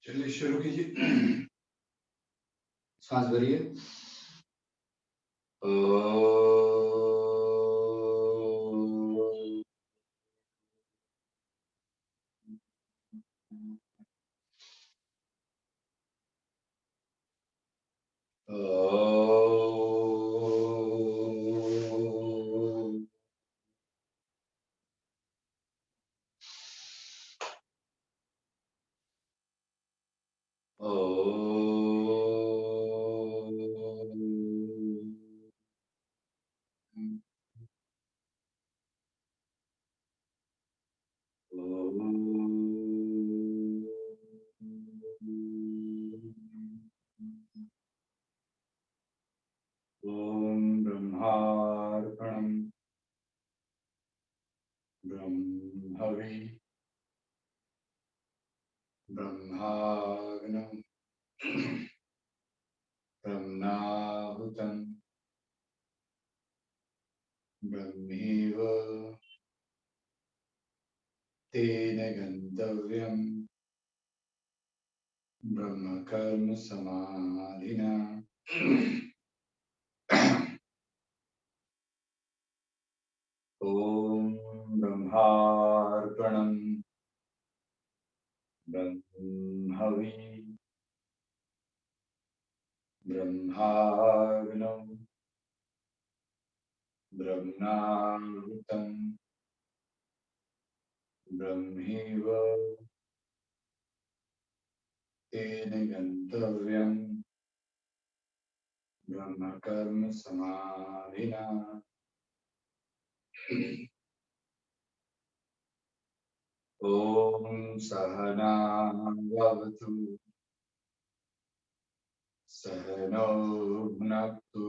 चलिए शुरू कीजिए। सांस भरिए। ओम ब्रह्मार्पणम ब्रह्मवि ब्रह्माग्नम ब्रह्मणाहुतं ब्रह्मीव तेन गन्तव्यम् ब्रह्म कर्म समाधिना। ओम ब्रह्मार्पणम ब्रह्मवि ब्रह्माग्नौ ब्रह्मणाहुतं ब्रह्मीव तेन गन्तव्यम् ब्रह्म कर्म समाधिना। ओम सहना भवतु सहनौ भुनक्तु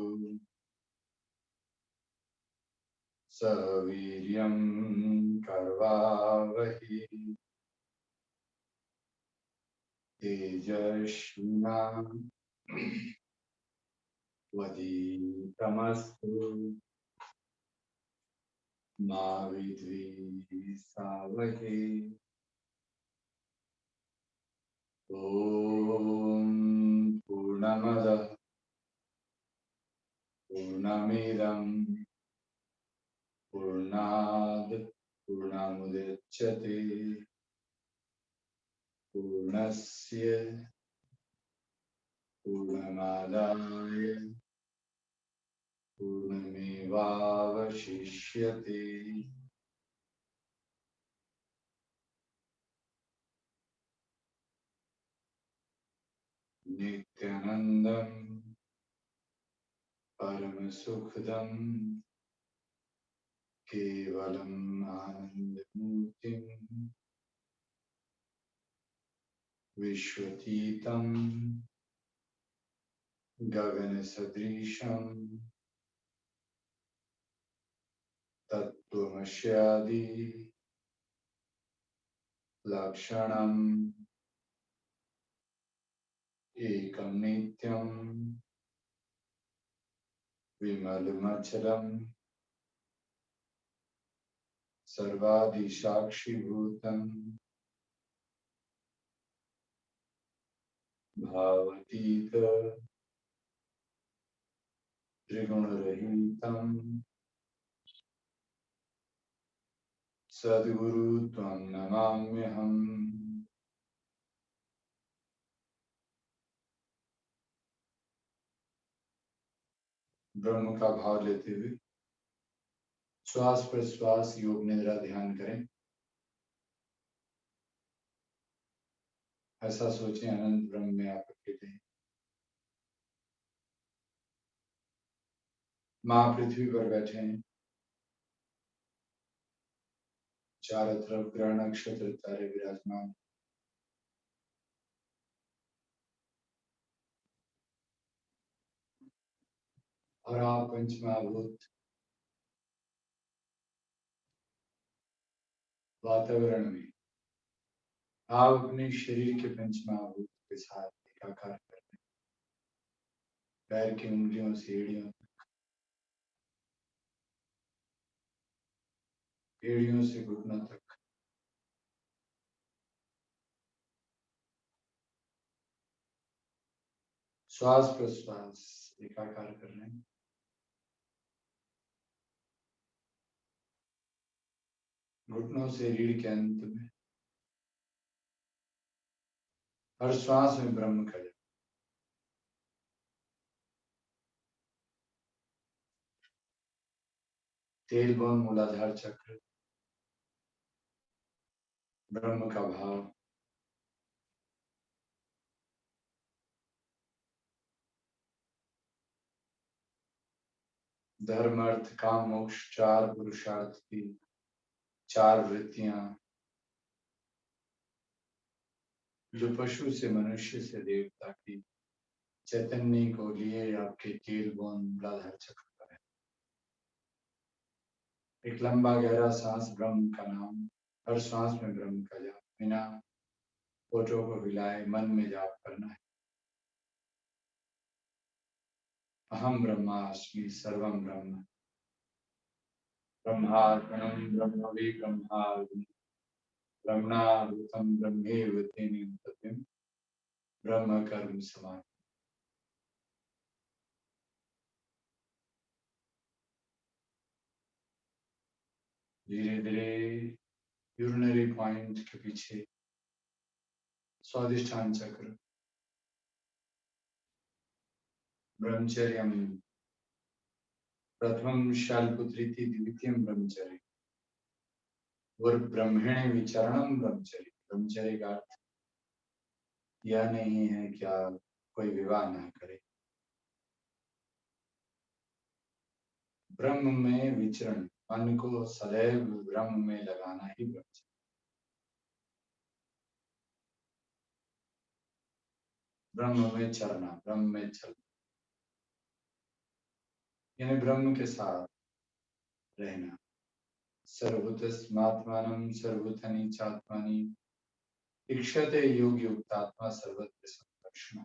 सह वीर्यं कर्वावहि तेजस्विनावधीतमस्तु मा विद्विषावहे। ओम पूर्णमदः पूर्णमिदं पूर्णात् पूर्णमुदच्यते पूर्णस्य पूर्णमादाय पूर्णमेवावशिष्यते। नित्यानन्दं परमसुखदं केवलम् आनन्दमूर्तिं विश्वतीतं गगनसदृशं तत्त्वमस्यादि लक्षणम् एकं नित्यं विमलमचलं सर्वादिसाक्षिभूतं भावतीत त्रिगुणरहितं सद्गुरु त्वं नमाम्यहम्। ब्रह्म का भाव लेते हुए श्वास प्रश्वास योग निद्रा ध्यान करें। ऐसा सोचें अनंत ब्रह्म में आप अकेले हैं। माँ पृथ्वी पर बैठे हैं, चारों तरफ ग्रह नक्षत्र तारे विराजमान, और आप पंचमहाभूत वातावरण में आप अपने शरीर के पंचमहाभूत के साथ एकाकार कर रहे हैं। पैर की उंगलियों से एड़ियों एड़ियों से घुटनों तक श्वास प्रश्वास एकाकार कर रहे हैं। घुटनों से रीढ़ के अंत में हर श्वास में ब्रह्म का जप। तेलबोन मूलाधार चक्र, ब्रह्म का भाव। धर्म अर्थ काम मोक्ष चार पुरुषार्थ की चार वृत्तियां जो पशु से मनुष्य से देवता की चैतन्य को लिए आपके तेलबोन मूलाधार चक्र पर है। एक लंबा गहरा सांस ब्रह्म का नाम, हर सांस में ब्रह्म का जाप, बिना होठों को हिलाए मन में जाप करना है। अहम ब्रह्मास्मि सर्वम ब्रह्म, ब्रह्मार्पणम ब्रह्मवि ब्रह्माग्नि, ब्रह्मणाभूतम ब्रह्मेव तेन तत्त्वम् ब्रह्म कर्म समान। धीरे धीरे यूरिनरी पॉइंट के पीछे स्वादिष्ठान चक्र, ब्रह्मचर्यम प्रथम शालपुत्री द्वितीयम ब्रह्मचर्य और ब्रह्मणे विचरणम ब्रह्मचर्य। ब्रह्मचर्य का अर्थ यह नहीं है क्या कोई विवाह ना करे, ब्रह्म में विचरण, मन को सदैव ब्रह्म में लगाना ही ब्रह्मचर्य। ब्रह्म में चलना, ब्रह्म में चलना यानी ब्रह्म के साथ रहना। सर्वभूतस्मात्मानं सर्वभूतानि चात्मानि ईक्षते योग युक्तात्मा सर्वत्र Sankarshan.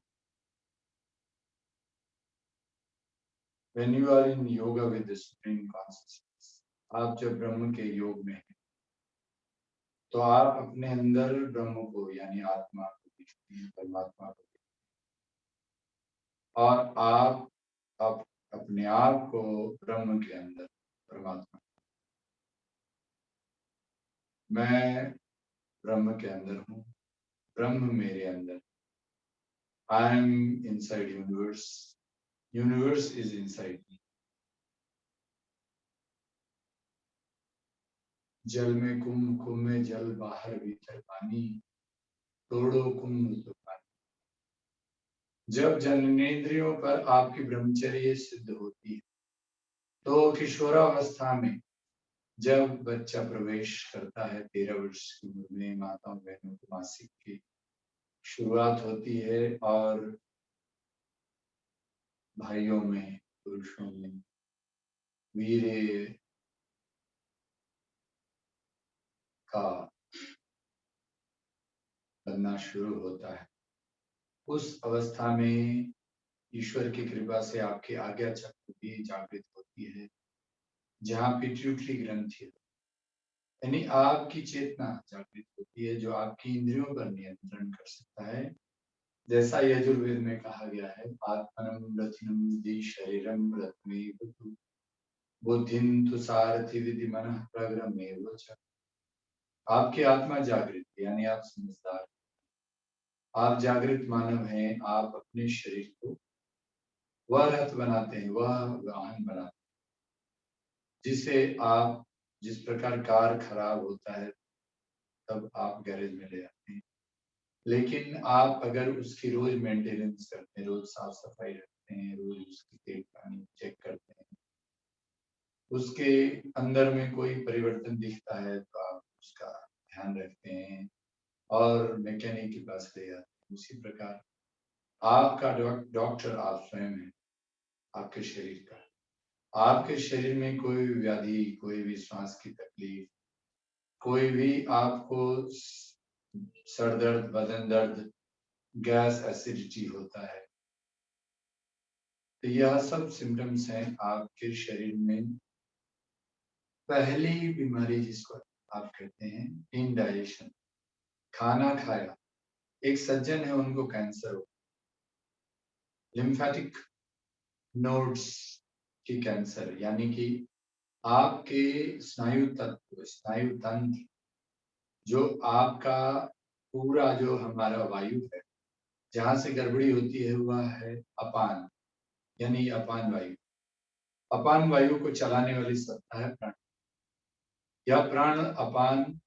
When you are in yoga with the supreme consciousness, आप जब ब्रह्म के योग में हैं तो आप अपने अंदर ब्रह्म को यानी आत्मा को देखते हैं, परमात्मा को देखते हैं और आप अपने आप को ब्रह्म के अंदर परमात्मा। मैं ब्रह्म के अंदर हूँ, ब्रह्म मेरे अंदर। I am inside universe, universe is inside me. जल में कुंभ, कुंभ में जल, बाहर भीतर पानी, तोड़ो कुंभ तो पानी। जब जननेंद्रियों पर आपकी ब्रह्मचर्य सिद्ध होती है तो किशोरावस्था में जब बच्चा प्रवेश करता है 13 वर्ष की उम्र में, माताओं बहनों के मासिक की शुरुआत होती है और भाइयों में पुरुषों में वीर्य का बनना शुरू होता है। उस अवस्था में ईश्वर की कृपा से आपकी आज्ञा चक्र भी जागृत होती है, जहाँ पिट्यूटरी ग्रंथि यानी आपकी चेतना जागृत होती है जो आपकी इंद्रियों पर नियंत्रण कर सकता है। जैसा यजुर्वेद में कहा गया है, आत्मनम रथिनम विधि शरीरम रत्मेव तु बुद्धिं तु सारथि विधि मनः प्रग्रमेव च। आपकी आत्मा जागृत यानी आप समझदार, आप जागृत मानव हैं। आप अपने शरीर को वह रथ बनाते हैं, वह वाहन बनाते हैं जिसे आप, जिस प्रकार कार खराब होता है तब आप गैरेज में ले आते हैं, लेकिन आप अगर उसकी रोज मेंटेनेंस करते हैं, रोज साफ सफाई रखते हैं, रोज उसकी तेल पानी चेक करते हैं, उसके अंदर में कोई परिवर्तन दिखता है तो आप उसका ध्यान रखते हैं और मैकेनिक के पास ले जाते हैं। उसी प्रकार आपका डॉक्टर आप स्वयं है, आपके शरीर का। आपके शरीर में कोई भी व्याधि, कोई भी श्वास की तकलीफ, कोई भी आपको सर दर्द, बदन दर्द, गैस, एसिडिटी होता है तो यह सब सिम्टम्स हैं आपके शरीर में पहली बीमारी जिसको आप कहते हैं इनडाइजेशन। खाना खाया, एक सज्जन है उनको कैंसर हो, लिम्फेटिक नोड्स की कैंसर, यानी कि आपके स्नायु तंत्र, जो आपका पूरा जो हमारा वायु है, जहां से गड़बड़ी होती है वह है अपान, यानी अपान वायु। अपान वायु को चलाने वाली सत्ता है प्राण। यह प्राण अपान,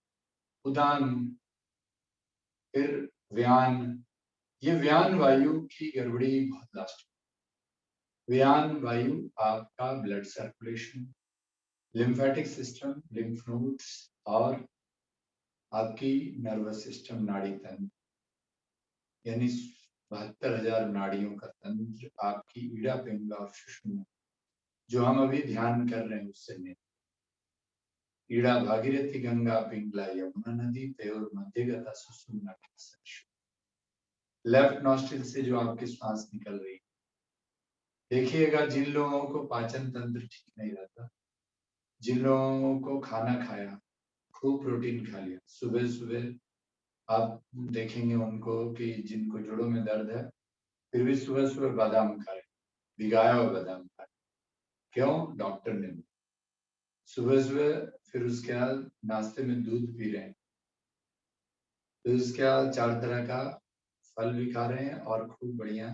उदान, फिर व्यान। ये व्यान वायु की गड़बड़ी बहुत लास्ट। व्यान वायु आपका blood circulation, lymphatic system, lymph nodes और आपकी नर्वस सिस्टम, नाड़ी तंत्र, यानी 72,000 नाड़ियों का तंत्र, आपकी ईड़ा पिंगला और सुषुम्ना, जो हम अभी ध्यान कर रहे हैं उससे नहीं। ईड़ा भागीरथी गंगा पिंगला यमुना नदी तयोर मध्यगता सुषुम्ना। लेफ्ट नॉस्ट्रिल से जो आपकी सांस निकल रही है, देखिएगा जिन लोगों को पाचन तंत्र ठीक नहीं रहता, जिन लोगों को खाना खाया, खूब प्रोटीन खा लिया, सुबह सुबह आप देखेंगे उनको कि जिनको जोड़ों में दर्द है फिर भी सुबह सुबह बादाम खा रहे, भिगाया हुआ बादाम खा रहे। क्यों? डॉक्टर ने सुबह सुबह। फिर उसके बाद नाश्ते में दूध पी रहे हैं, फिर उसके बाद 4 तरह का फल भी खा रहे हैं और खूब बढ़िया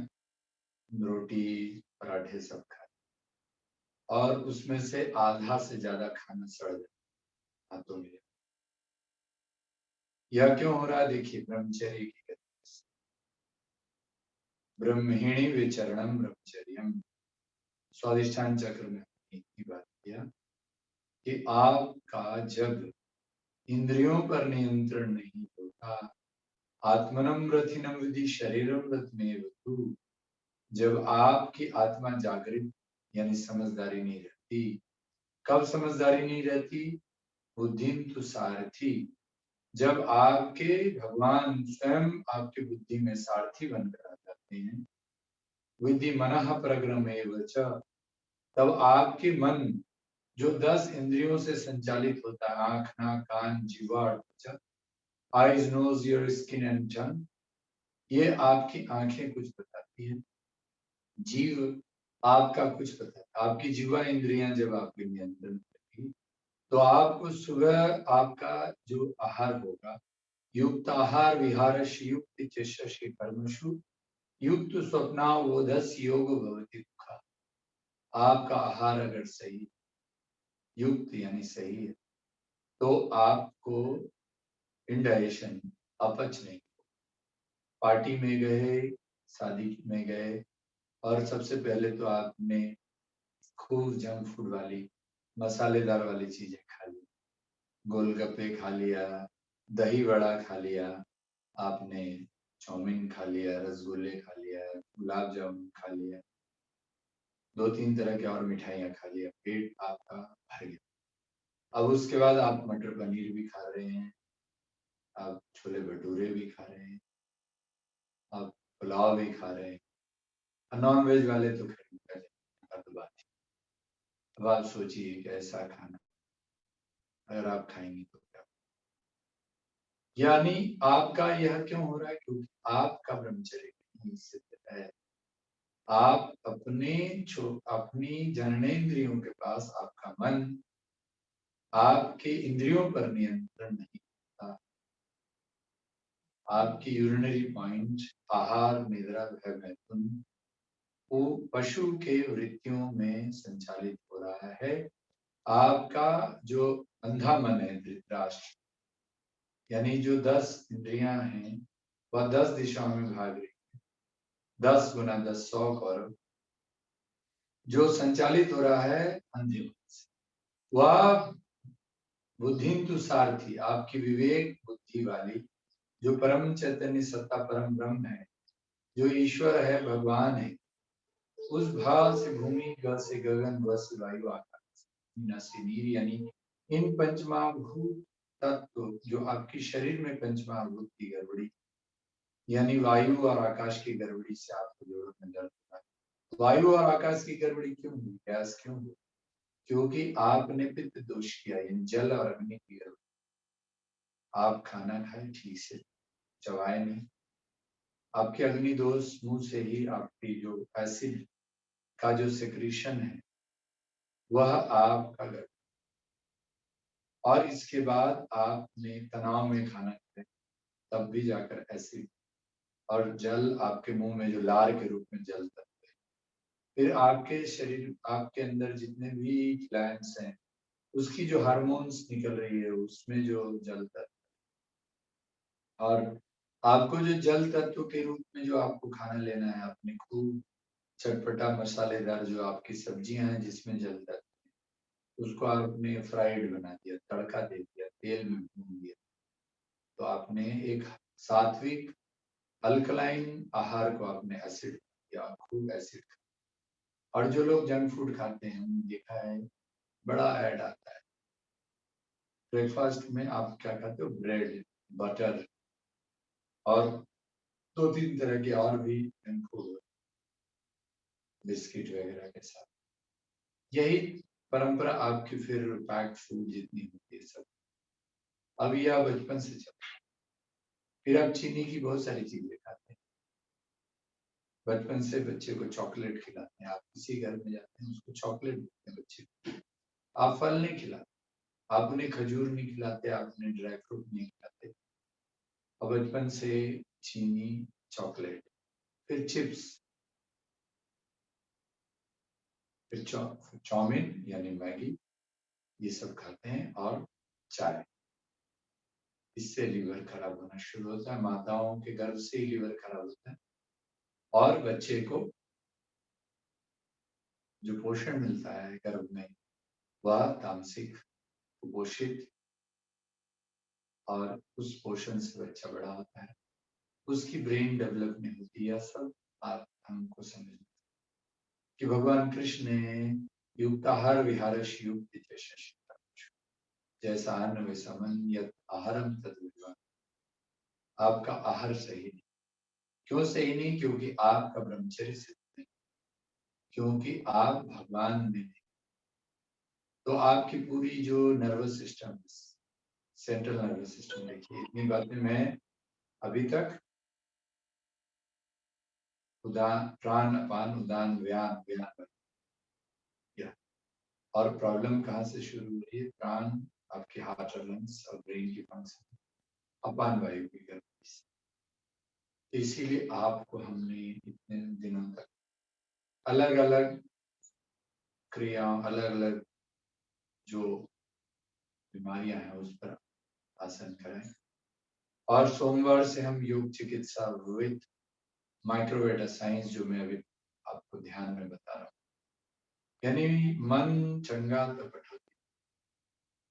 रोटी पराठे सब खा रहे हैं। और उसमें से आधा से ज्यादा खाना सड़ जाए हाथों में। यह क्यों हो रहा है? देखिए, ब्रह्मचर्य की गति से। ब्रह्मणि विचरणम ब्रह्मचर्यम। स्वादिष्ठान चक्र में की बात किया कि आपका जब इंद्रियों पर नियंत्रण नहीं होता, आत्मनम रथिनम विधि शरीरम रथमेव तु, जब आपकी आत्मा जागृत यानी समझदारी नहीं रहती। कब समझदारी नहीं रहती? बुद्धिम तु सारथी, जब आपके भगवान स्वयं आपके बुद्धि में सारथी बनकर आ जाते हैं। विधि मनः प्रग्रमेव च, तब आपके मन जो 10 इंद्रियों से संचालित होता है, आंख, नाक, कान, जीवा, त्वचा, eyes, nose, ear, skin and tongue, ये आपकी आंखें कुछ बताती है, जीव आपका कुछ बताता है। आपकी जीवा इंद्रियां जब आपके नियंत्रण करेगी, तो आपको सुबह आपका जो आहार होगा, युक्त आहार विहारश युक्त चेष्टि कर्मशु युक्त स्वप्नावोधस योग भवति दुःखा। आपका आहार अगर सही, युक्त यानी सही है, तो आपको इंडाइजेशन, अपच नहीं। पार्टी में गए, शादी में गए और सबसे पहले तो आपने खूब जंक फूड वाली मसालेदार वाली चीजें खा ली, गोलगप्पे खा लिया, दही वड़ा खा लिया, आपने चाउमीन खा लिया, रसगुल्ले खा लिया, गुलाब जामुन खा लिया, 2-3 तरह की और मिठाइयाँ खा लिया, पेट आपका भर गया। अब उसके बाद आप मटर पनीर भी खा रहे हैं, आप छोले भटूरे भी खा रहे हैं, आप पुलाव भी खा रहे हैं। नॉन वेज वाले तो खैर तो बात है। अब आप सोचिए कि ऐसा खाना अगर आप खाएंगे तो क्या, यानी आपका यह क्यों हो रहा है? क्योंकि आपका ब्रह्मचर्य नहीं सिद्ध है। आप अपनी जननेन्द्रियों के पास आपका मन आपके इंद्रियों पर नियंत्रण नहीं करता। आपकी यूरिनरी पॉइंट, आहार, निद्रा, भय, मैथुन वो पशु के वृत्तियों में संचालित हो रहा है। आपका जो अंधा मन है धृतराष्ट्र, यानी जो 10 इंद्रियां हैं वह 10 दिशाओं में भाग रही है, 10 गुना 10 100 कौरव, जो संचालित हो रहा है अंधे मन से। वह बुद्धिंतु सारथी, आपकी विवेक बुद्धि वाली जो परम चैतन्य सत्ता परम ब्रह्म है, जो ईश्वर है, भगवान है, उस भाव से भूमि, ग से गगन, व से वायु, आकाश, न से नीर, यानी इन पंचमहाभूत तत्व जो आपके शरीर में पंचमहाभूत की गड़बड़ी, यानी वायु और आकाश की गड़बड़ी से आपको जोड़ों में दर्द होता है। वायु और आकाश की गड़बड़ी क्यों हुई? गैस क्यों हुई? क्योंकि आपने पित्त दोष किया, यानी जल और अग्नि की गड़बड़ी। आप खाना खाए ठीक से, चबाए नहीं, आपके अग्नि दोष मुंह से ही आपकी जो एसिड का जो सिक्रीशन है वह आपका गर्भ, और इसके बाद आपने तनाव में खाना खाया तब भी जाकर एसिड और जल आपके मुंह में जो लार के रूप में जल तत्व है। फिर आपके शरीर, आपके अंदर जितने भी ग्लैंड्स हैं उसकी जो हार्मोन्स निकल रही है उसमें जो जल तत्व, और आपको जो जल तत्व के रूप में जो आपको खाना लेना है, आपने खूब चटपटा मसालेदार जो आपकी सब्जियां हैं जिसमें जल तत्व, उसको आपने फ्राइड बना दिया, तड़का दे दिया, तेल में भून दिया, तो आपने एक सात्विक अल्कलाइन आहार को आपने एसिड दिया, खूब एसिड। और जो लोग जंक फूड खाते हैं हमने देखा है बड़ा ऐड आता है, ब्रेकफास्ट में आप क्या खाते हो, ब्रेड, बटर और 2-3 तरह के और भी जंक फूड, बिस्किट वगैरह के साथ। यही परंपरा आपकी फिर पैक्ड फूड जितनी होती है सब, अब यह बचपन से चल, फिर आप चीनी की बहुत सारी चीजें खाते हैं। बचपन से बच्चे को चॉकलेट खिलाते हैं, आप किसी घर में जाते हैं उसको चॉकलेट देते हैं बच्चे को, आप फल नहीं खिलाते, आप उन्हें खजूर नहीं खिलाते, आप उन्हें ड्राई फ्रूट नहीं खिलाते, और बचपन से चीनी, चॉकलेट, फिर चिप्स, फिर चाउमीन यानी मैगी, ये सब खाते हैं, और चाय। इससे लीवर खराब होना शुरू होता है, माताओं के गर्भ से ही लीवर खराब होता है, और बच्चे को जो पोषण मिलता है गर्भ में वह तामसिक, कुपोषित, और उस पोषण से बच्चा बड़ा होता है, उसकी ब्रेन डेवलप नहीं होती। यह सब आप हमको समझना कि भगवान कृष्ण ने युक्ताहार विहारश युक्त जैसा अन्न वैसा मन, यत आहारम तद विद्वान। आपका आहार सही नहीं, क्यों सही नहीं, क्योंकि आपका ब्रह्मचर्य सिद्ध नहीं, क्योंकि आप भगवान में नहीं, तो आपकी पूरी जो nervous system, central nervous system, देखिए इतनी बातें मैं अभी तक उदान, प्राण, अपान, उदान, व्यान, व्यान किया, और प्रॉब्लम कहाँ से शुरू हो रही है, प्राण आपके हार्ट और लंग्स और ब्रेन की फंक्शन, अपान वायु की गलती से। इसीलिए आपको हमने इतने दिनों तक अलग अलग क्रिया, अलग अलग जो बीमारियां हैं उस पर आसन कराएं, और सोमवार से हम योग चिकित्सा विद माइक्रोवेटा साइंस, जो मैं अभी आपको ध्यान में बता रहा हूँ, यानी मन चंगा तो पठोती,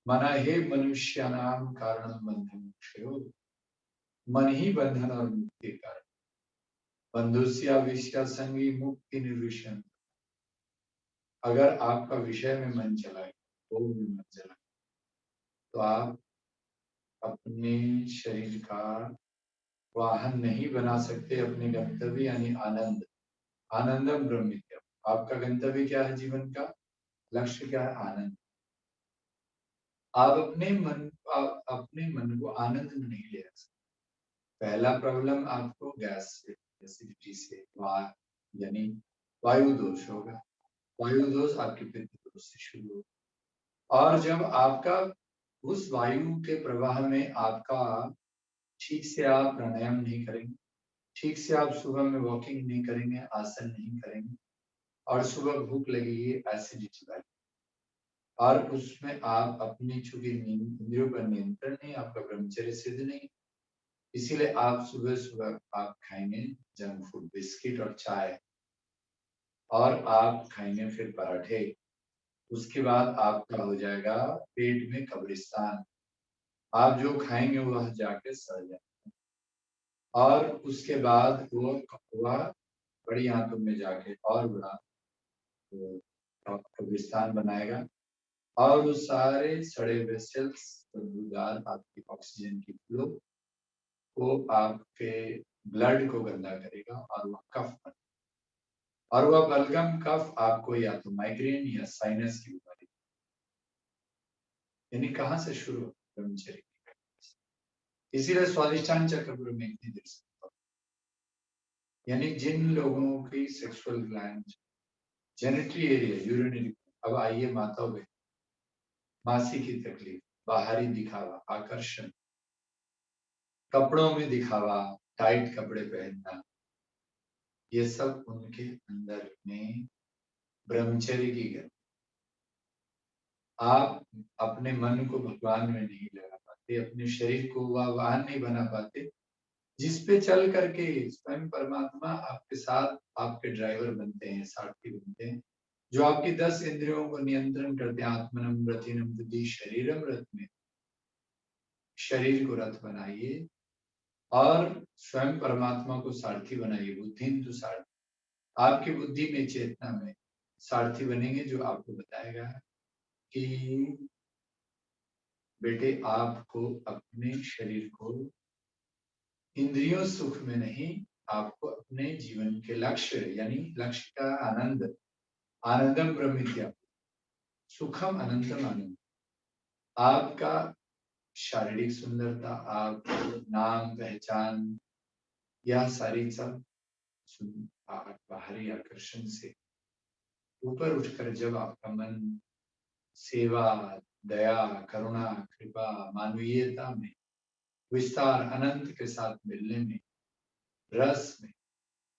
मना हे मनुष्यानाम कारण बंधन मोक्षयो, मन ही बंधन और मुक्ति का कारण, बंधुस्या विषया संगी मुक्ति निर्विषय। अगर आपका विषय में मन चला गया, तो भी मन चला, तो आप अपने शरीर का वाहन नहीं बना सकते अपने गंतव्य यानी आनंद। आनंदम ब्रह्मित्यम, आपका गंतव्य क्या है, जीवन का लक्ष्य क्या है, आनंद। आप अपने मन को आनंद में नहीं ले सकते। पहला प्रॉब्लम आपको गैस से, एसिडिटी से, यानी वायु दोष होगा, वायु दोष आपके पित्त दोष से शुरू होगा, और जब आपका उस वायु के प्रवाह में आपका ठीक से आप प्राणायाम नहीं करेंगे, ठीक से आप सुबह में वॉकिंग नहीं करेंगे, आसन नहीं करेंगे, और सुबह भूख लगेगी, एसिडिटी बढ़ेगी, और उसमें आप अपनी चूंकि इंद्रियों पर नियंत्रण नहीं, आपका ब्रह्मचर्य सिद्ध नहीं, इसीलिए आप सुबह सुबह आप खाएंगे जंक फूड, बिस्किट और चाय, और आप खाएंगे फिर पराठे, उसके बाद आपका हो जाएगा पेट में कब्रिस्तान, आप जो खाएंगे वह जाके सड़ जाएगा, और उसके बाद वो कौवा बड़ी आंतों में जाके और बड़ा कब्रिस्तान बनाएगा, और वो सारे सड़े हुए सेल्स, बदबूदार आपकी ऑक्सीजन की फ्लो को आपके ब्लड को गंदा करेगा, और वह कफ बन, और वह बलगम कफ आपको या तो माइग्रेन या साइनस की बीमारी, यानी कहाँ से शुरू हो, ब्रह्मचर्य। इसीलिए स्वादिष्टान चक्र में इतनी देर से यानी जिन लोगों की सेक्सुअल ग्लैंड, जेनिटरी एरिया, यूरिनरी, अब आइए माताओं में मासी की तकलीफ, बाहरी दिखावा, आकर्षण, कपड़ों में दिखावा, टाइट कपड़े पहनना, ये सब उनके अंदर में ब्रह्मचर्य की गति। आप अपने मन को भगवान में नहीं लगा पाते, अपने शरीर को वह वाहन नहीं बना पाते जिस पे चल करके स्वयं परमात्मा आपके साथ आपके ड्राइवर बनते हैं, सारथी बनते हैं, जो आपकी 10 इंद्रियों को नियंत्रण करते हैं। आत्मनम रथिनम बुद्धि शरीरम रथ में, शरीर को रथ बनाइए और स्वयं परमात्मा को सारथी बनाइए। बुद्धि तो सारथी, आपकी बुद्धि में, चेतना में सारथी बनेंगे, जो आपको बताएगा कि बेटे आपको अपने शरीर को इंद्रियों सुख में नहीं, आपको अपने जीवन के लक्ष्य, यानी लक्ष्य का आनंद, आनंदम ब्रह्मित्या, सुखम अनंतम आनंद, आपका शारीरिक सुंदरता, आपको नाम पहचान, यह सारी सब बाहरी आकर्षण से ऊपर उठकर जब आपका मन सेवा, दया, करुणा, कृपा, मानवीयता में विस्तार, अनंत के साथ मिलने में, रस में,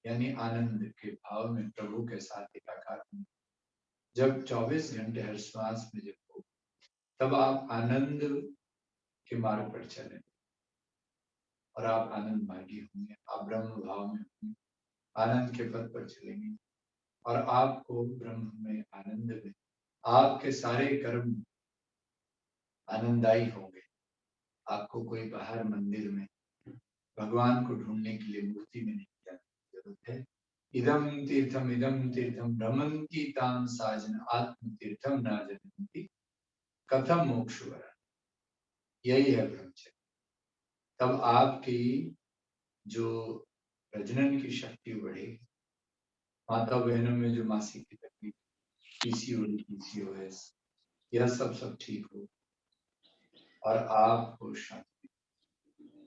यानी आनंद के भाव में प्रभु के साथ एकाकार में, जब 24 घंटे हर श्वास में जब हो, तब आप आनंद के मार्ग पर चलें और आप आनंद मार्गी होंगे, आप ब्रह्म भाव में होंगे, आनंद के पथ पर चलेंगे और आपको ब्रह्म में, आनंद में, आपके सारे कर्म आनंददायी होंगे। आपको कोई बाहर मंदिर में भगवान को ढूंढने के लिए मूर्ति में नहीं जाने की जरूरत है। इदम तीर्थम भ्रमंती ताम साजन आत्म तीर्थम न जनंती कथम मोक्ष वरा, यही है ब्रह्मचर्य। तब आपकी जो प्रजनन की शक्ति बढ़ेगी, माता बहनों में जो मासिक की तकलीफ, पीसीओडी, पीसीओएस, यह सब ठीक हो और आपको शांति।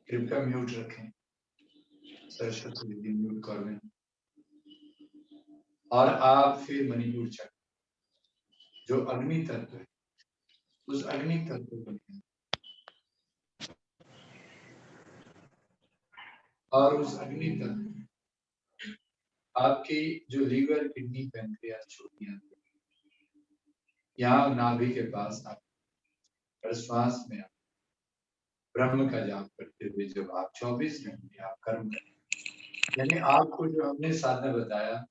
कृपया म्यूट रखें, सरस्वती दीदी म्यूट कर लें और आप फिर मणिपुर चक्र, जो अग्नि तत्व है, उस अग्नि तत्व को लें और उस अग्नि तत्व आपकी जो लीवर, किडनी, पैंक्रियास, छोटियां, यहाँ नाभि के पास आप श्वास में आप ब्रह्म का जाप करते हुए जब आप 24 घंटे आप कर्म करें, यानी आपको जो हमने साधना बताया,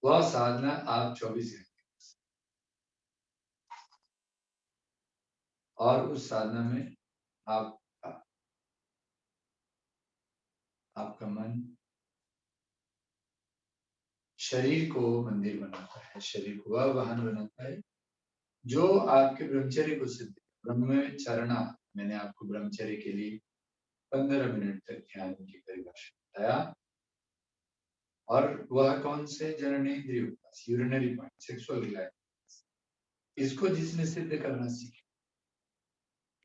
वह साधना आप 24 घंटे, और उस साधना में आप आपका मन शरीर को मंदिर बनाता है, शरीर को वह वाहन बनाता है जो आपके ब्रह्मचर्य को सिद्ध। ब्रह्मचर्या, मैंने आपको ब्रह्मचर्य के लिए 15 मिनट तक ध्यान की परिभाषा बताया, और वह कौन से जननेंद्रियों का, यूरिनरी पॉइंट, सेक्सुअल ग्लैंड, इसको जिसने सिद्ध करना सीखा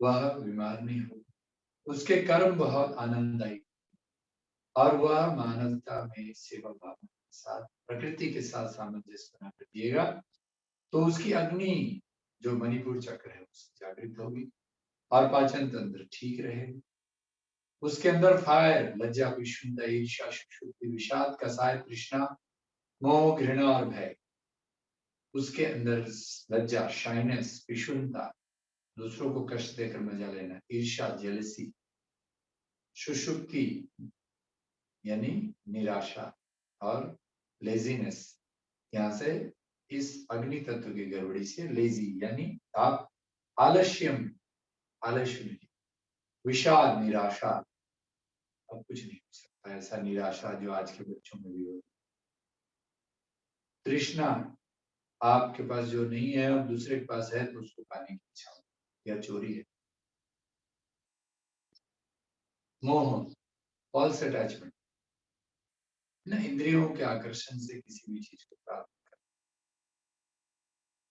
वह बीमार नहीं हो, उसके कर्म बहुत आनंददायी और वह मानवता में सेवा भावना के साथ, प्रकृति के साथ सामंजस्य बनाकर दिएगा, तो उसकी अग्नि जो मणिपुर चक्र है उससे जागृत होगी और पाचन तंत्र ठीक रहेगा। उसके अंदर फायर, लज्जा, विषुमता, ईर्ष्या, शुक्ति, विषाद, कसाय, तृष्णा, मोह, घृणा और भय, उसके अंदर लज्जा, शाइनेस, विषुमता, दूसरों को कष्ट देकर मजा लेना, ईर्ष्या, जेलसी, सुषुप्ति यानी निराशा और लेजीनेस, यहाँ से इस अग्नि तत्व की गड़बड़ी से लेजी यानी आप आलस्यम, आलस्य में, विषाद, निराशा, अब कुछ नहीं हो सकता, ऐसा निराशा जो आज के बच्चों में भी हो। तृष्णा, आपके पास जो नहीं है और दूसरे के पास है तो उसको पाने की इच्छा हो, यह चोरी है। मोह, फॉल्स अटैचमेंट, न इंद्रियों के आकर्षण से किसी भी चीज को प्राप्त,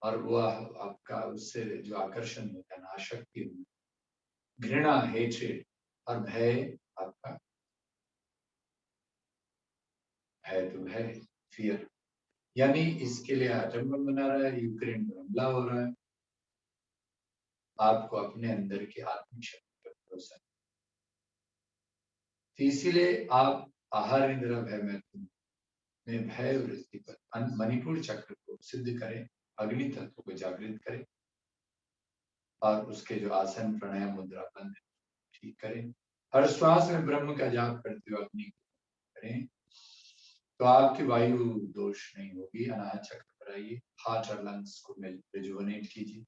और वह आपका उससे जो आकर्षण होता है, आसक्ति होती, घृणा, हेट्रेड और भय आपका है तो है फियर, यानी इसके लिए आतंक बना रहा है, यूक्रेन में हमला हो रहा है, आपको अपने अंदर की आत्मिक शक्ति पर भरोसा है। तो इसीलिए आप आहार निद्रा भय में भय वृत्ति पर मणिपुर चक्र को सिद्ध करें, अग्नि तत्व को जागृत करें और उसके जो आसन प्राणायाम मुद्रा बंद है ठीक करें। हर श्वास में ब्रह्म का जाप करते हुए अग्नि करें तो आपकी वायु दोष नहीं होगी। अनाहत चक्र पर आइए, हार्ट और लंग्स को रिजुवनेट कीजिए।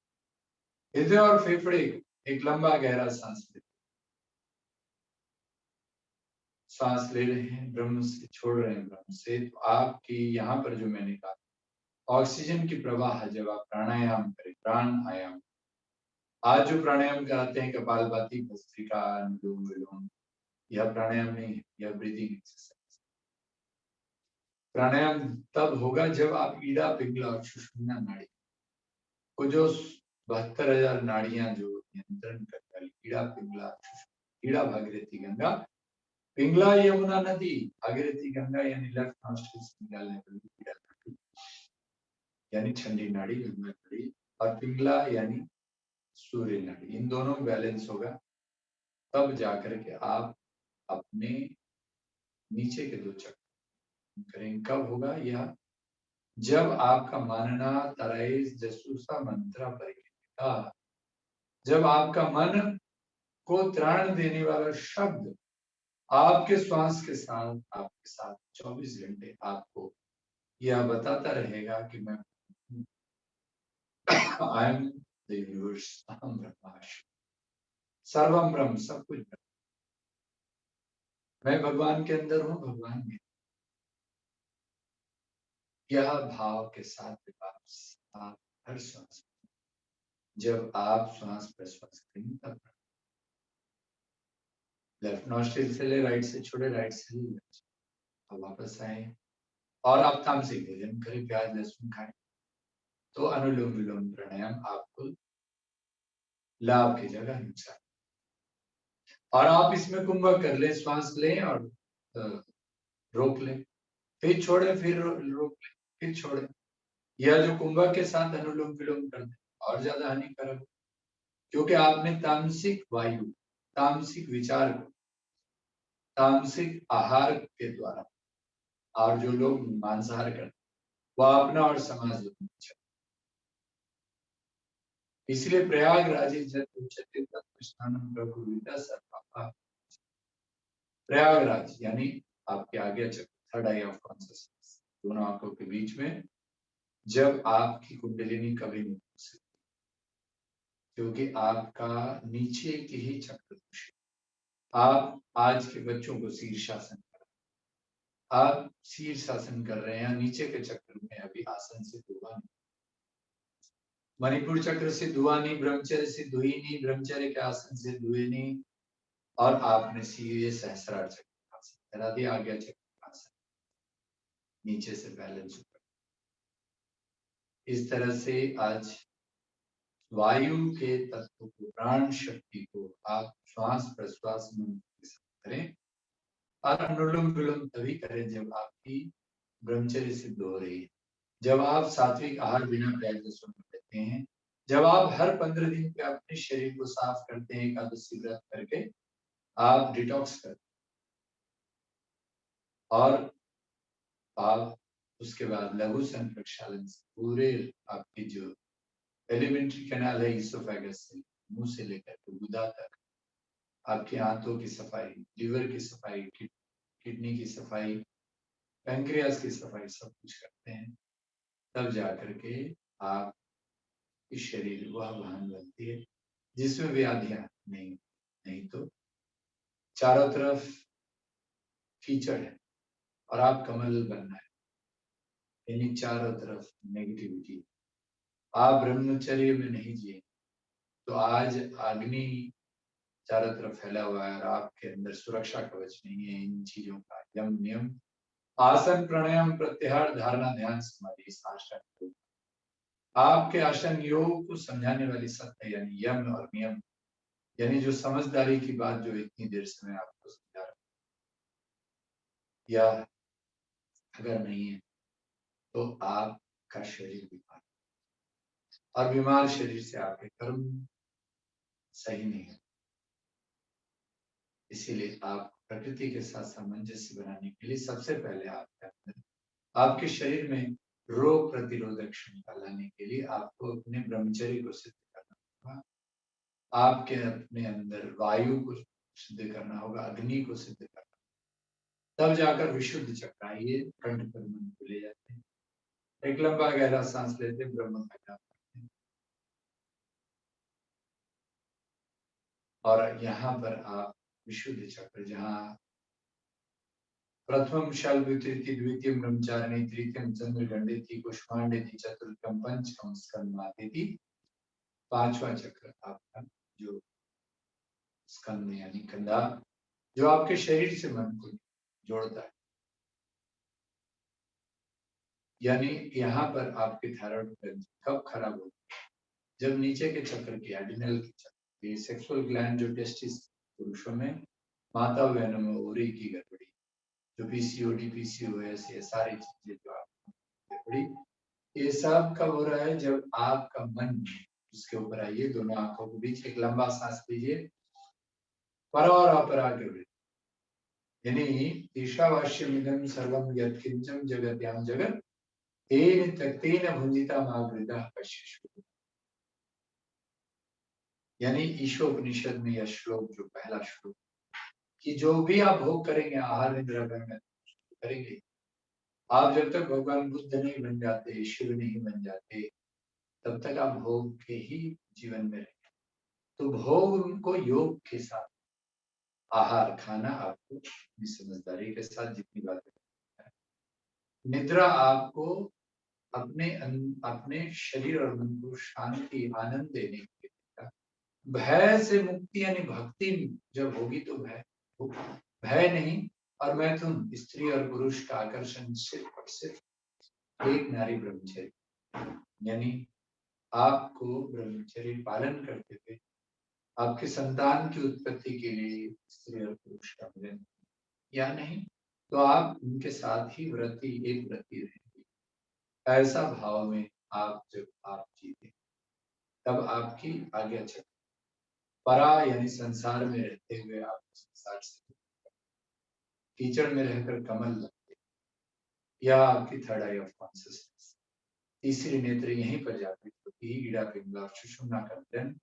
हृदय और फेफड़े एक लंबा गहरा सांस ले, सांस ले रहे हैं ब्रह्म से, छोड़ रहे हैं ब्रह्म से। तो आपकी यहाँ पर जो मैंने कहा ऑक्सीजन की प्रवाह, जब आप प्राणायाम करें, प्राणायाम, आज जो प्राणायाम कराते हैं कपालभाति, भस्त्रिका, अनुलोम विलोम, यह प्राणायाम नहीं है, यह ब्रीदिंग एक्सरसाइज। प्राणायाम तब होगा जब आप ईड़ा, पिंगला और सुषुम्ना नाड़ी को, जो 72,000 नाड़ियां जो नियंत्रण करने वाली, ईड़ा, पिंगला, ईड़ा भागीरथी गंगा, पिंगला यमुना नदी, भागीरथी गंगा यानी लेफ्ट नॉस्ट्रिल से निकालने वाली ईड़ा नाड़ी यानी ठंडी नाड़ी, गंगा नाड़ी, और पिंगला यानी सूर्य नाड़ी, इन दोनों में बैलेंस होगा तब जाकर के आप अपने नीचे के दो चक्र करेंगे। कब होगा यह? जब आपका मानना तराइस जसूसा मंत्रा परिगणिका, जब आपका मन को त्राण देने वाला शब्द आपके श्वास के साथ, आपके साथ 24 घंटे आपको यह बताता रहेगा कि मैं आई एम द यूनिवर्स, अहम ब्रह्मास्मि, सर्वम ब्रह्म, सब कुछ ब्रह्म, मैं भगवान के अंदर हूँ, भगवान में। यह भाव के साथ आप हर श्वास, जब आप श्वास प्रश्वास करेंगे तब लेफ्ट नॉस्ट्रिल से ले, राइट से छोड़े, राइट से ले, अब वापस आए और आप तामसिक भोजन करें, प्याज लहसुन खाएं, तो अनुलोम विलोम प्राणायाम आपको लाभ की जगह नुकसान। और आप इसमें कुंभक कर ले, श्वास लें और रोक लें, फिर छोड़े, फिर रोक लें, फिर छोड़े। यह जो कुंभक के साथ अनुलोम विलोम करते और ज्यादा हानिकारक, क्योंकि आपने तामसिक वायु, तामसिक विचार को, तामसिक आहार के द्वारा, और जो लोग मांसाहार करते वह अपना और समाज इसलिए प्रयागराज प्रयागराज यानी आपके आगे चक्र, थर्ड आई ऑफ कॉन्शियसनेस, दोनों आंखों के बीच में, जब आपकी कुंडलिनी कभी नहीं हो सकती, क्योंकि आपका नीचे के ही चक्र दोष। आप आज के बच्चों को शीर्षासन कर रहे हैं, आप शीर्षासन कर रहे हैं, नीचे के चक्र में अभी आसन से दुआ नहीं, मणिपुर चक्र से दुआ नहीं, ब्रह्मचर्य से दुई नहीं, ब्रह्मचर्य के आसन से दुए नहीं, और आपने सीधे सहस्रार चक्र आसन करा दिया, आज्ञा चक्र आसन, नीचे से बैलेंस ऊपर। इस तरह से आज वायु के तत्व को, प्राण शक्ति को आप श्वास प्रश्वास में करें, और अनुलोम विलोम तभी करें जब आपकी ब्रह्मचर्य सिद्ध हो रही है, जब आप सात्विक आहार बिना प्याज लहसुन लेते हैं, जब आप हर 15 दिन पे अपने शरीर को साफ करते हैं, एकादशी व्रत करके आप डिटॉक्स करते हैं, और आप उसके बाद लघु सन प्रक्षालन से पूरे आपकी जो एलिमेंट्री कैनाल है, इसोफेगस से, मुंह से लेकर के गुदा तक, आपके आंतों की सफाई, लिवर की सफाई, किडनी की सफाई, पैंक्रियास की सफाई, सब कुछ करते हैं, तब जाकर के आप इस शरीर वह वाहन बनती है जिसमें व्याधियां नहीं तो चारों तरफ कीचड़ है और आप कमल बनना है, यानी चारों तरफ नेगेटिविटी, आप ब्रह्मचर्य में नहीं जिए तो आज अग्नि चारों तरफ फैला हुआ है और आपके अंदर सुरक्षा कवच नहीं है। इन चीजों का यम नियम, आसन प्राणायाम प्रत्याहार धारणा ध्यान समाधि, इस आसन, आपके आसन योग को समझाने वाली सत्य यानी यम और नियम, यानी जो समझदारी की बात जो इतनी देर से मैं आपको समझा रहा हूं, या अगर नहीं है तो आपका शरीर बीमार, और बीमार शरीर से आपके कर्म सही नहीं है। इसीलिए आप प्रकृति के साथ सामंजस्य बनाने के लिए सबसे पहले आपके अंदर, आपके शरीर में रोग प्रतिरोधक क्षमता लाने के लिए आपको अपने ब्रह्मचर्य को सिद्ध करना होगा। आपके अपने अंदर वायु को सिद्ध करना होगा, अग्नि को सिद्ध करना, तब जाकर विशुद्ध चक्र आइए, कंठ पर मन को ले जाते हैं, एक लंबा गहरा सांस लेते हैं, ब्रह्म का जाप करते हैं, और यहाँ पर आप विशुद्ध चक्र, जहाँ प्रथम शल्भृति द्वितीय ब्रह्मचारिणी तृतीयम चंद्रगंडेति कुष्मांडेति चतुर्थम पंचम स्कंदमादेति, पांचवा चक्र आपका जो स्कंद यानी कंधा, जो आपके शरीर से मन को जोड़ता है। यानी यहाँ पर आपके थायराइड ग्रंथि कब खराब होती है? जब नीचे के चक्र की, एडिनल के चक्र, ये सेक्सुअल ग्लैंड जो टेस्टिस पुरुषों में, माता बहनों में ओरी की गड़बड़ी, जो पीसीओडी पीसीओएस, ये सारी चीजें जो आप गड़बड़ी, ये सब कब हो रहा है? जब आपका मन उसके ऊपर आइए, दोनों आंखों के बीच एक लंबा सांस लीजिए, पर और अपरा के, यानी ईशावास्यमिदं सर्वं यत्किंचन जगत्यां जगत् तेन तेन भुंजिता मागृता पश्येषु। यानी ईशोपनिषद में यह श्लोक, जो पहला श्लोक, कि जो भी आप भोग करेंगे आहार निद्रा में करेंगे, आप जब तक भगवान बुद्ध नहीं बन जाते, शिव नहीं बन जाते, तब तक आप भोग के ही जीवन में रहेंगे। तो भोग को योग के साथ आहार खाना, आपको अपनी समझदारी के साथ जितनी बातें, निद्रा आपको अपने शरीर और मन को शांति आनंद देने के लिए, भय से मुक्ति यानी भक्ति जब होगी तो भय नहीं, और मैं तुम स्त्री और पुरुष का आकर्षण सिर्फ और सिर्फ एक नारी ब्रह्मचर्य, यानी आपको ब्रह्मचर्य पालन करते हुए आपके संतान की उत्पत्ति के लिए स्त्री और पुरुष का मिलन, या नहीं तो आप उनके साथ ही व्रती, एक व्रती रहेंगे। ऐसा भाव में आप जब आप जीते, तब आपकी आज्ञा चक्र परा यानी संसार में रहते हुए आप संसार से, कीचड़ में रहकर कमल लगते, या आपकी थर्ड आई ऑफ कॉन्सियसनेस, तीसरी नेत्र यहीं पर जागृत होती है, ईड़ा पिंगला सुषुम्ना का मिलन,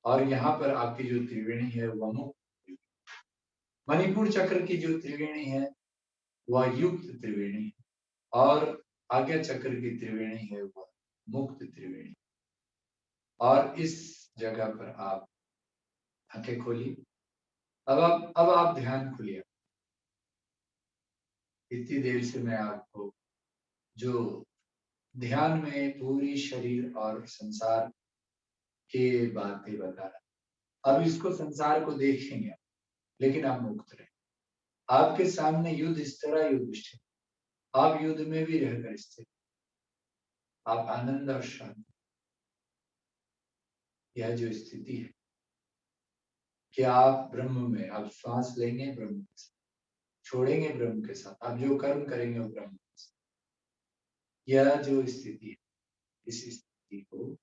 और यहाँ पर आपकी जो त्रिवेणी है वह मुक्त, मणिपुर चक्र की जो त्रिवेणी है वह युक्त त्रिवेणी है, और आज्ञा चक्र की त्रिवेणी है वह मुक्त त्रिवेणी। और इस जगह पर आप आंखें खोलिए, अब आप ध्यान खोलिए। इतनी देर से मैं आपको जो ध्यान में पूरी शरीर और संसार के बातें बता रहा, अब इसको संसार को देखेंगे, लेकिन आप मुक्त रहे। आपके सामने युद्ध इस तरह युद्ध, आप युद्ध में भी रहकर स्थित, आप आनंद और शांति, यह जो स्थिति है कि आप ब्रह्म में, आप श्वास लेंगे ब्रह्म के साथ, छोड़ेंगे ब्रह्म के साथ, आप जो कर्म करेंगे वो ब्रह्म के साथ, यह जो स्थिति है, इस स्थिति को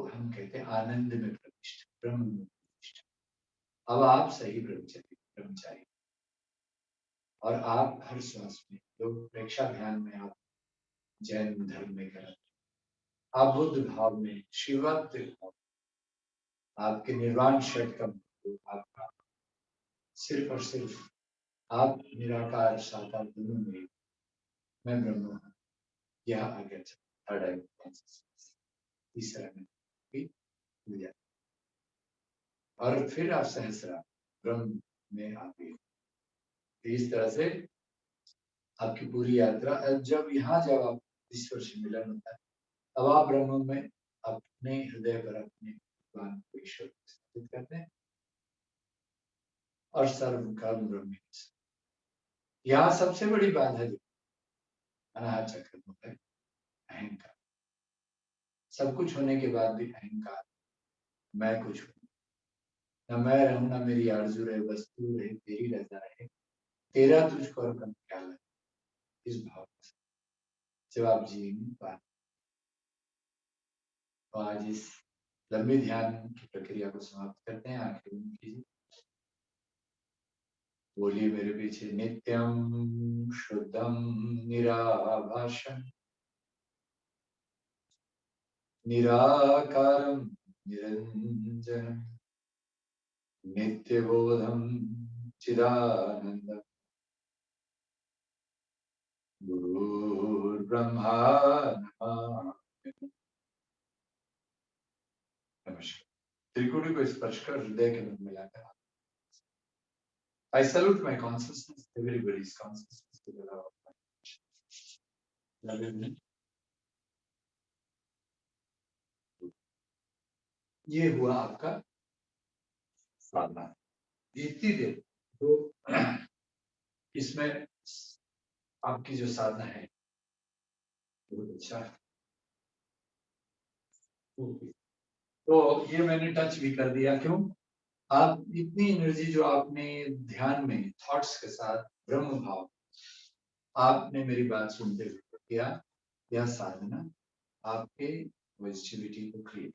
हम कहते हैं आनंद में प्रतिष्ठा, ब्रह्म में प्रतिष्ठा। अब आप सही ब्रह्मचारी, और आप हर श्वास में, जो प्रेक्षा ध्यान में आप जैन धर्म में करें, आप बुद्ध भाव में, शिवत्व भाव, आपके निर्वाण षटकम, आपका सिर्फ और सिर्फ आप निराकार साकार दोनों में, मैं ब्रह्म हूँ, यह आगे थर्ड आई तीसरा में भी मिल जाए, और फिर आप सहस्रा ब्रह्म में आप इस तरह से आपकी पूरी यात्रा, जब आप ईश्वर से मिलन होता है, अब आप ब्रह्म में अपने हृदय पर अपने भगवान को, ईश्वर को स्थापित करते हैं, और सर्व कर्म ब्रह्म। यहाँ सबसे बड़ी बाधा जो अनाहत चक्र होता है, अहंकार। सब कुछ होने के बाद भी अहंकार, मैं कुछ हूँ, न मैं रहूं, न मेरी आरज़ू रहे, बस तू रहे, तेरी रजा रहे, तेरा तुझको अर्पण ख्याल है, इस भाव से जब आप जिएंगे तो आज इस लंबे ध्यान की प्रक्रिया को समाप्त करते हैं। आंखें बंद कीजिए, बोलिए मेरे पीछे, नित्यम शुद्धम निराभाषम निराकारं निरञ्जनं नित्यबोधं चिदानन्दं गुरुर्ब्रह्मा नमस्कार। त्रिकोटि को स्पर्श कर हृदय के अंदर मिलाकर I salute my consciousness, everybody's consciousness to the love of my nation. ये हुआ आपका साधना। जितनी देर तो इसमें आपकी जो साधना है बहुत अच्छा है। तो ये मैंने टच भी कर दिया, क्यों? आप इतनी एनर्जी जो आपने ध्यान में थॉट्स के साथ ब्रह्म भाव आपने मेरी बात सुनते हुए किया, यह साधना आपके पॉजिटिविटी को क्रिएट